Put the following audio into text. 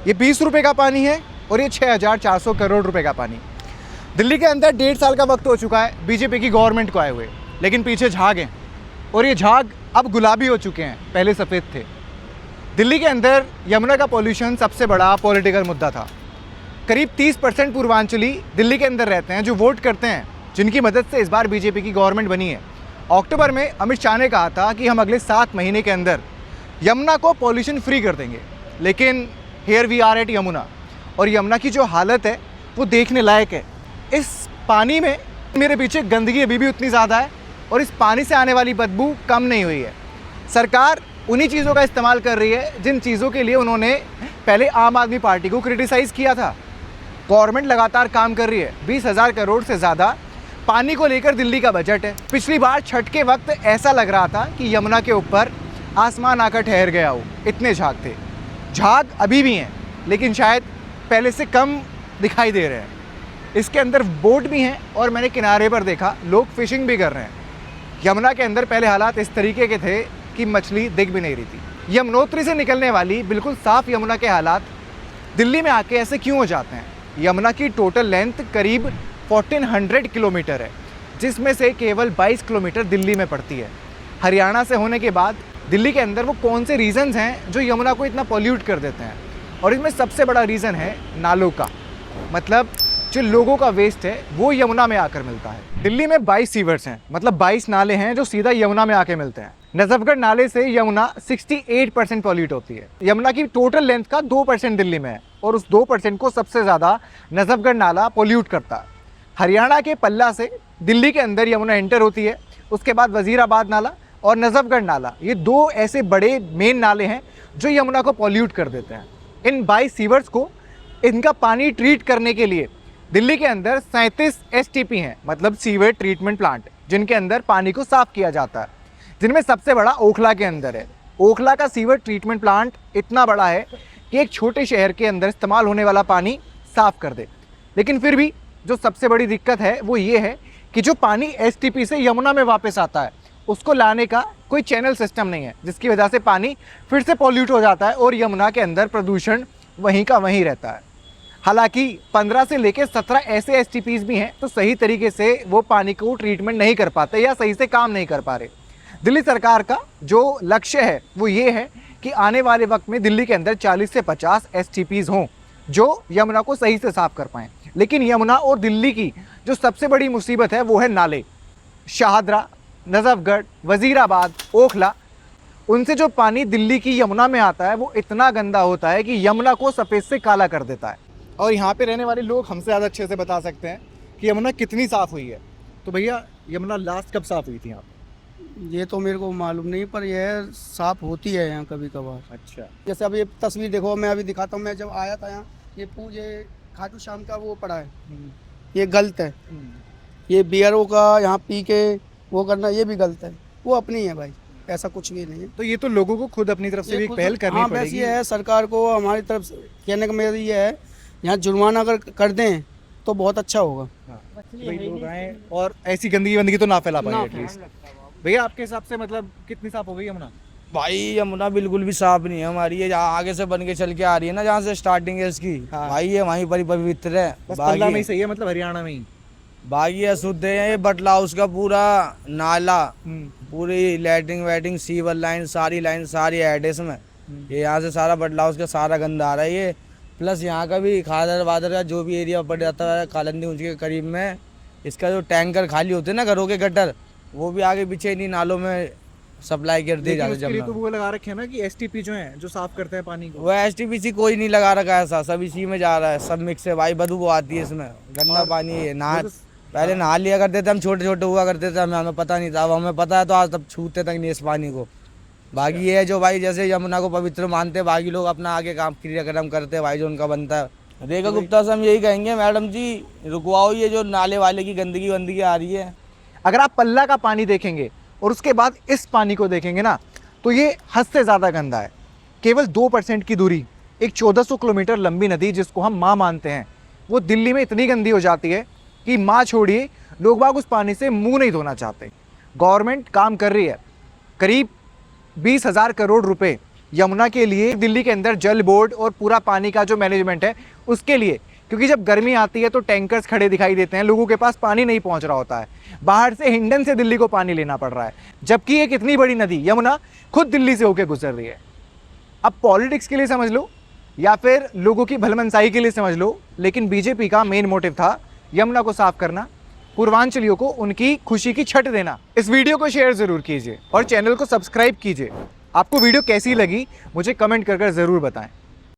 ये 20 रुपये का पानी है और ये 6,400 करोड़ रुपए का पानी। दिल्ली के अंदर 1.5 साल का वक्त हो चुका है बीजेपी की गवर्नमेंट को आए हुए, लेकिन पीछे झाग हैं और ये झाग अब गुलाबी हो चुके हैं, पहले सफ़ेद थे। दिल्ली के अंदर यमुना का पॉल्यूशन सबसे बड़ा पॉलिटिकल मुद्दा था। करीब 30% पूर्वांचली दिल्ली के अंदर रहते हैं जो वोट करते हैं, जिनकी मदद से इस बार बीजेपी की गवर्नमेंट बनी है। अक्टूबर में अमित शाह ने कहा था कि हम अगले 7 महीने के अंदर यमुना को पॉल्यूशन फ्री कर देंगे, लेकिन here we are at Yamuna, और यमुना की जो हालत है वो देखने लायक है। इस पानी में मेरे पीछे गंदगी अभी भी उतनी ज़्यादा है और इस पानी से आने वाली बदबू कम नहीं हुई है। सरकार उन्हीं चीज़ों का इस्तेमाल कर रही है जिन चीज़ों के लिए उन्होंने पहले आम आदमी पार्टी को क्रिटिसाइज़ किया था। गवर्नमेंट लगातार काम कर रही है। 20,000 करोड़ से ज़्यादा पानी को लेकर दिल्ली का बजट है। पिछली बार छठ के वक्त ऐसा लग रहा था कि यमुना के ऊपर आसमान आकर ठहर गया हो, इतने झाग थे। झाग अभी भी हैं, लेकिन शायद पहले से कम दिखाई दे रहे हैं। इसके अंदर बोट भी हैं और मैंने किनारे पर देखा लोग फिशिंग भी कर रहे हैं। यमुना के अंदर पहले हालात इस तरीके के थे कि मछली दिख भी नहीं रही थी। यमुनोत्री से निकलने वाली बिल्कुल साफ़ यमुना के हालात दिल्ली में आके ऐसे क्यों हो जाते हैं? यमुना की टोटल लेंथ करीब 1400 किलोमीटर है, जिसमें से केवल 22 किलोमीटर दिल्ली में पड़ती है। हरियाणा से होने के बाद दिल्ली के अंदर वो कौन से रीज़न्स हैं जो यमुना को इतना पॉल्यूट कर देते हैं? और इसमें सबसे बड़ा रीज़न है नालों का, मतलब जो लोगों का वेस्ट है वो यमुना में आकर मिलता है। दिल्ली में 22 सीवर्स हैं, मतलब 22 नाले हैं जो सीधा यमुना में आके मिलते हैं। नजफगढ़ नाले से यमुना 68% पॉल्यूट होती है। यमुना की टोटल लेंथ का 2% दिल्ली में है और उस 2% को सबसे ज़्यादा नजफगढ़ नाला पॉल्यूट करता है। हरियाणा के पल्ला से दिल्ली के अंदर यमुना एंटर होती है, उसके बाद वजीराबाद नाला और नजफगढ़ नाला, ये 2 ऐसे बड़े मेन नाले हैं जो यमुना को पॉल्यूट कर देते हैं। इन 22 सीवर्स को इनका पानी ट्रीट करने के लिए दिल्ली के अंदर 37 STP हैं, मतलब सीवेज ट्रीटमेंट प्लांट, जिनके अंदर पानी को साफ़ किया जाता है, जिनमें सबसे बड़ा ओखला के अंदर है। ओखला का सीवेज ट्रीटमेंट प्लांट इतना बड़ा है कि एक छोटे शहर के अंदर इस्तेमाल होने वाला पानी साफ़ कर दे। लेकिन फिर भी जो सबसे बड़ी दिक्कत है वो ये है कि जो पानी STP से यमुना में वापस आता है उसको लाने का कोई चैनल सिस्टम नहीं है, जिसकी वजह से पानी फिर से पॉल्यूट हो जाता है और यमुना के अंदर प्रदूषण वहीं का वहीं रहता है। हालांकि 15 से लेकर 17 ऐसे STPs भी हैं तो सही तरीके से वो पानी को ट्रीटमेंट नहीं कर पाते या सही से काम नहीं कर पा रहे। दिल्ली सरकार का जो लक्ष्य है वो ये है कि आने वाले वक्त में दिल्ली के अंदर 40 से 50 STPs हों जो यमुना को सही से साफ़ कर पाएँ। लेकिन यमुना और दिल्ली की जो सबसे बड़ी मुसीबत है वो है नाले। शाहदरा, नजफगढ़, वजीराबाद, ओखला, उनसे जो पानी दिल्ली की यमुना में आता है वो इतना गंदा होता है कि यमुना को सफ़ेद से काला कर देता है। और यहाँ पे रहने वाले लोग हमसे ज़्यादा अच्छे से बता सकते हैं कि यमुना कितनी साफ़ हुई है। तो भैया, यमुना लास्ट कब साफ़ हुई थी यहाँ पे? ये तो मेरे को मालूम नहीं, पर यह साफ होती है यहाँ कभी कभार। अच्छा। जैसे अब ये तस्वीर देखो, मैं अभी दिखाता हूँ। मैं जब आया था यहाँ, ये पूरे खाटू श्याम का वो पड़ा है, ये गलत है। ये बियरों का यहाँ पी के वो करना, ये भी गलत है। वो अपनी है भाई, ऐसा कुछ भी नहीं है। तो ये तो लोगों को खुद अपनी तरफ से भी एक पहल करनी पड़ेगी। ये है सरकार को, हमारी तरफ से कहने का मेरा ये है, यहाँ जुर्माना अगर कर दें तो बहुत अच्छा होगा। भाई लोग आए और ऐसी गंदगी वंदगी तो ना फैला पाए एटलीस्ट। भैया, आपके हिसाब से मतलब कितनी साफ हो गई यमुना? भाई यमुना बिल्कुल भी साफ नहीं है हमारी। ये जहाँ आगे से बन के चल के आ रही है ना, जहाँ से स्टार्टिंग है इसकी, भाई ये वहीं पर ही पवित्र है। बस पल्ला में ही सही है, मतलब हरियाणा में ही। बाकी ये शुद्ध है। ये बटला हाउस का पूरा नाला, पूरी लैट्रिन वैटिंग सीवर लाइन, सारी ऐड है इसमें। ये यहाँ से सारा बटला हाउस का सारा गंदा आ रहा है ये। प्लस यहाँ का भी खादर वादर का जो भी एरिया पड़ जाता है कालंदी ऊंच के करीब में, इसका जो टैंकर खाली होते हैं ना घरों के गटर, वो भी आगे पीछे इन्हीं नालों में सप्लाई कर दी जाती है। तो वो लगा रखे हैं ना कि STP जो हैं जो साफ करते हैं पानी को, वो STPC कोई नहीं लगा रखा है, ऐसा सब इसी में जा रहा है, सब मिक्स है भाई। बदबू आती है इसमें, गंदा पानी है। पहले नहा लिया करते थे हम, छोटे छोटे हुआ करते थे, हमें पता नहीं था। अब हमें पता है तो आज तब छूते तक नहीं इस पानी को। बाकी ये है जो भाई जैसे यमुना को पवित्र मानते हैं, बाकी लोग अपना आगे काम क्रियाक्रम करते हैं भाई जो उनका बनता है। रेखा गुप्ता से हम यही कहेंगे, मैडम जी रुकवाओ ये जो नाले वाले की गंदगी वंदगी आ रही है। अगर आप पल्ला का पानी देखेंगे और उसके बाद इस पानी को देखेंगे ना, तो ये हद से ज़्यादा गंदा है। केवल 2% की दूरी, एक 1400 किलोमीटर लंबी नदी जिसको हम माँ मानते हैं, वो दिल्ली में इतनी गंदी हो जाती है कि माँ छोड़िए, लोग बाग उस पानी से मुंह नहीं धोना चाहते। गवर्नमेंट काम कर रही है, करीब 20,000 करोड़ रुपए यमुना के लिए, दिल्ली के अंदर जल बोर्ड और पूरा पानी का जो मैनेजमेंट है उसके लिए, क्योंकि जब गर्मी आती है तो टैंकर्स खड़े दिखाई देते हैं, लोगों के पास पानी नहीं पहुंच रहा होता है, बाहर से हिंडन से दिल्ली को पानी लेना पड़ रहा है, जबकि एक इतनी बड़ी नदी यमुना खुद दिल्ली से होकर गुजर रही है। अब पॉलिटिक्स के लिए समझ लो या फिर लोगों की भलमनसाई के लिए समझ लो, लेकिन बीजेपी का मेन मोटिव था यमुना को साफ करना, पूर्वांचलियों को उनकी खुशी की छट देना। इस वीडियो को शेयर जरूर कीजिए और चैनल को सब्सक्राइब कीजिए। आपको वीडियो कैसी लगी मुझे कमेंट कर जरूर बताएं।